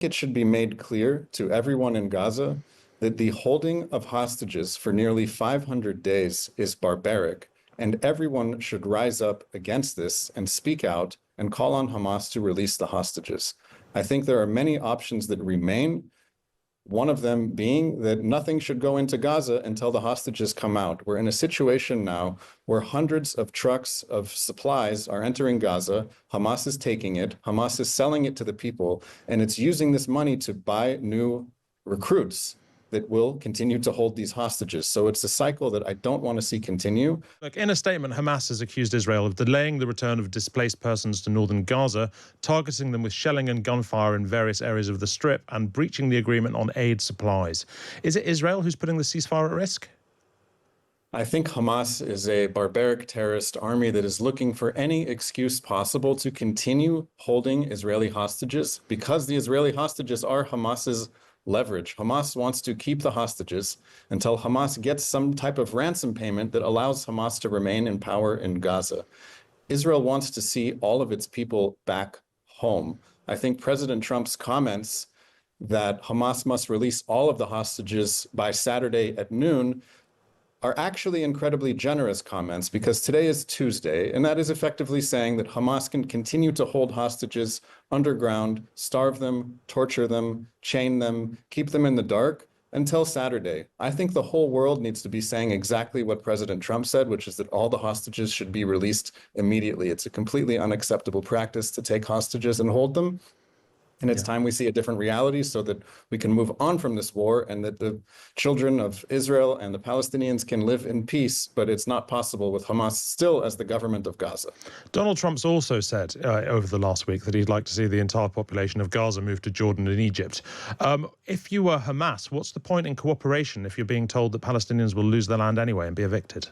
it should be made clear to everyone in Gaza that the holding of hostages for nearly 500 days is barbaric, and everyone should rise up against this and speak out and call on Hamas to release the hostages. I think there are many options that remain, one of them being that nothing should go into Gaza until the hostages come out. We're in a situation now where hundreds of trucks of supplies are entering Gaza. Hamas is taking it. Hamas is selling it to the people, and it's using this money to buy new recruits that will continue to hold these hostages. So it's a cycle that I don't want to see continue. Look, in a statement, Hamas has accused Israel of delaying the return of displaced persons to northern Gaza, targeting them with shelling and gunfire in various areas of the Strip, and breaching the agreement on aid supplies. Is it Israel who's putting the ceasefire at risk? I think Hamas is a barbaric terrorist army that is looking for any excuse possible to continue holding Israeli hostages, because the Israeli hostages are Hamas's leverage. Hamas wants to keep the hostages until Hamas gets some type of ransom payment that allows Hamas to remain in power in Gaza. Israel wants to see all of its people back home. I think President Trump's comments that Hamas must release all of the hostages by Saturday at noon are actually incredibly generous comments, because today is Tuesday, and that is effectively saying that Hamas can continue to hold hostages underground, starve them, torture them, chain them, keep them in the dark until Saturday. I think the whole world needs to be saying exactly what President Trump said, which is that all the hostages should be released immediately. It's a completely unacceptable practice to take hostages and hold them. And it's time we see a different reality so that we can move on from this war, and that the children of Israel and the Palestinians can live in peace. But it's not possible with Hamas still as the government of Gaza. Donald Trump's also said over the last week that he'd like to see the entire population of Gaza move to Jordan and Egypt. If you were Hamas, what's the point in cooperation if you're being told that Palestinians will lose their land anyway and be evicted?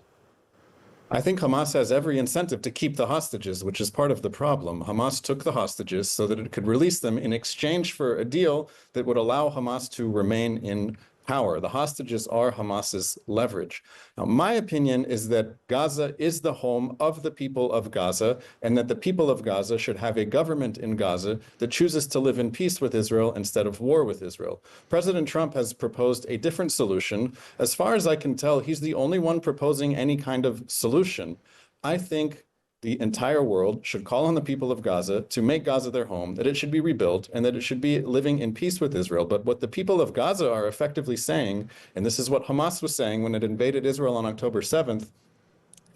I think Hamas has every incentive to keep the hostages, which is part of the problem. Hamas took the hostages so that it could release them in exchange for a deal that would allow Hamas to remain in power. The hostages are Hamas's leverage. Now, my opinion is that Gaza is the home of the people of Gaza, and that the people of Gaza should have a government in Gaza that chooses to live in peace with Israel instead of war with Israel. President Trump has proposed a different solution. As far as I can tell, he's the only one proposing any kind of solution. I think the entire world should call on the people of Gaza to make Gaza their home, that it should be rebuilt, and that it should be living in peace with Israel. But what the people of Gaza are effectively saying, and this is what Hamas was saying when it invaded Israel on October 7th,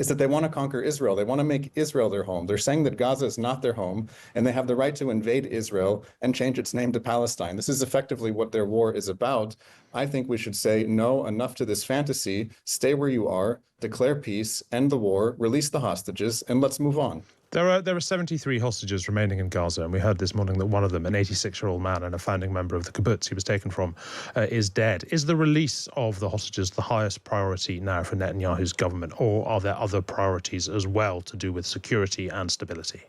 is that they want to conquer Israel. They want to make Israel their home. They're saying that Gaza is not their home, and they have the right to invade Israel and change its name to Palestine. This is effectively what their war is about. I think we should say, no, enough to this fantasy. Stay where you are, declare peace, end the war, release the hostages, and let's move on. There are 73 hostages remaining in Gaza, and we heard this morning that one of them, an 86-year-old man and a founding member of the kibbutz he was taken from, is dead. Is the release of the hostages the highest priority now for Netanyahu's government, or are there other priorities as well to do with security and stability?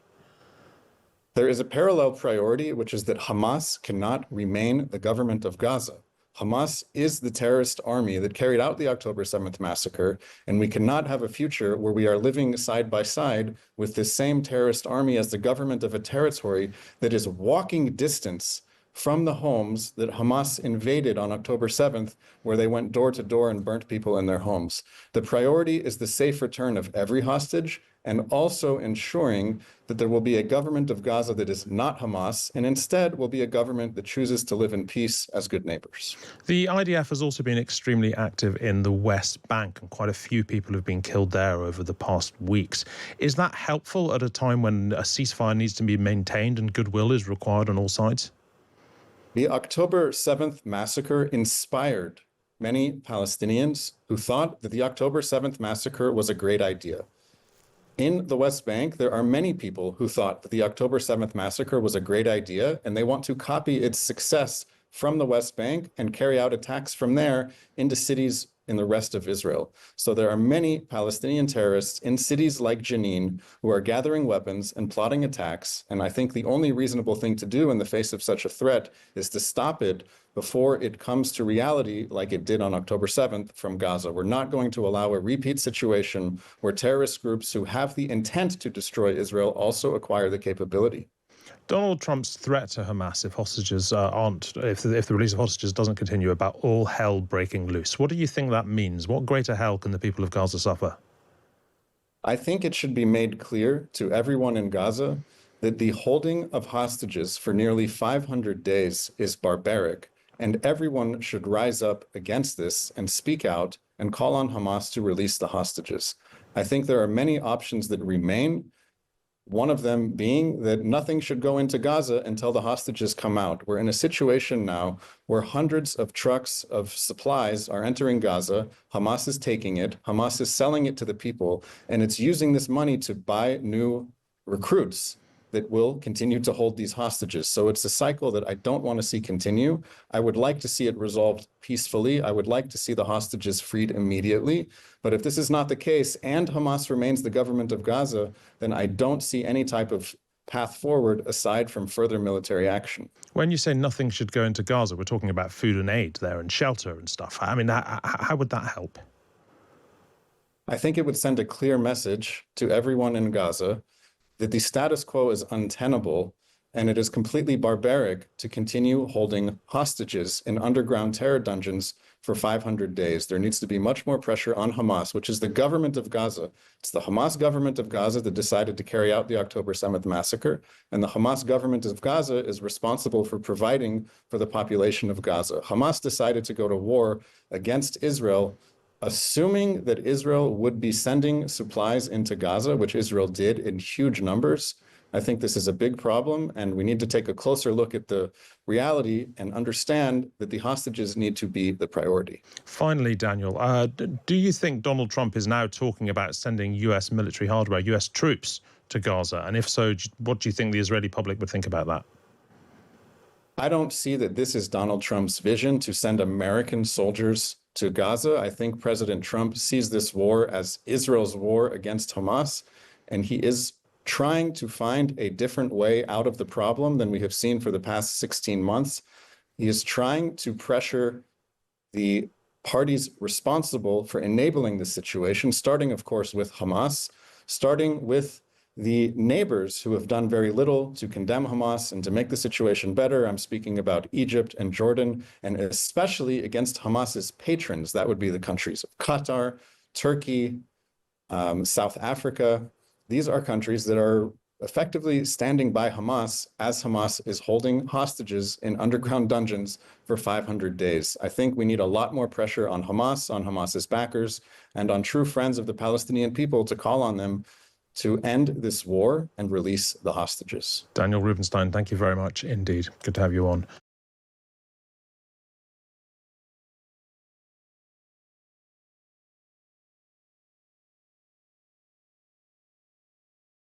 There is a parallel priority, which is that Hamas cannot remain the government of Gaza. Hamas is the terrorist army that carried out the October 7th massacre, and we cannot have a future where we are living side by side with this same terrorist army as the government of a territory that is walking distance from the homes that Hamas invaded on October 7th, where they went door to door and burnt people in their homes. The priority is the safe return of every hostage, and also ensuring that there will be a government of Gaza that is not Hamas, and instead will be a government that chooses to live in peace as good neighbors. The IDF has also been extremely active in the West Bank, and quite a few people have been killed there over the past weeks. Is that helpful at a time when a ceasefire needs to be maintained and goodwill is required on all sides? The October 7th massacre inspired many Palestinians who thought that the October 7th massacre was a great idea. In the West Bank, there are many people who thought that the October 7th massacre was a great idea, and they want to copy its success from the West Bank and carry out attacks from there into cities in the rest of Israel. So there are many Palestinian terrorists in cities like Jenin who are gathering weapons and plotting attacks. And I think the only reasonable thing to do in the face of such a threat is to stop it before it comes to reality like it did on October 7th from Gaza. We're not going to allow a repeat situation where terrorist groups who have the intent to destroy Israel also acquire the capability. Donald Trump's threat to Hamas if the release of hostages doesn't continue, about all hell breaking loose. What do you think that means? What greater hell can the people of Gaza suffer? I think it should be made clear to everyone in Gaza that the holding of hostages for nearly 500 days is barbaric, and everyone should rise up against this and speak out and call on Hamas to release the hostages. I think there are many options that remain, one of them being that nothing should go into Gaza until the hostages come out. We're in a situation now where hundreds of trucks of supplies are entering Gaza. Hamas is taking it. Hamas is selling it to the people, and it's using this money to buy new recruits that will continue to hold these hostages. So it's a cycle that I don't want to see continue. I would like to see it resolved peacefully. I would like to see the hostages freed immediately. But if this is not the case and Hamas remains the government of Gaza, then I don't see any type of path forward aside from further military action. When you say nothing should go into Gaza, we're talking about food and aid there and shelter and stuff. I mean, how would that help? I think it would send a clear message to everyone in Gaza that the status quo is untenable and it is completely barbaric to continue holding hostages in underground terror dungeons for 500 days. There needs to be much more pressure on Hamas, which is the government of Gaza. It's the Hamas government of Gaza that decided to carry out the October 7th massacre, and the Hamas government of Gaza is responsible for providing for the population of Gaza. Hamas decided to go to war against Israel, assuming that Israel would be sending supplies into Gaza, which Israel did in huge numbers. I think this is a big problem, and we need to take a closer look at the reality and understand that the hostages need to be the priority. Finally, Daniel, do you think Donald Trump is now talking about sending U.S. military hardware, U.S. troops to Gaza? And if so, what do you think the Israeli public would think about that? I don't see that this is Donald Trump's vision to send American soldiers to Gaza. I think President Trump sees this war as Israel's war against Hamas, and he is trying to find a different way out of the problem than we have seen for the past 16 months. He is trying to pressure the parties responsible for enabling this situation, starting, of course, with Hamas, starting with the neighbors who have done very little to condemn Hamas and to make the situation better. I'm speaking about Egypt and Jordan, and especially against Hamas's patrons. That would be the countries of Qatar, Turkey, South Africa. These are countries that are effectively standing by Hamas as Hamas is holding hostages in underground dungeons for 500 days. I think we need a lot more pressure on Hamas's backers, and on true friends of the Palestinian people to call on them to end this war and release the hostages. Daniel Rubenstein, thank you very much indeed. Good to have you on.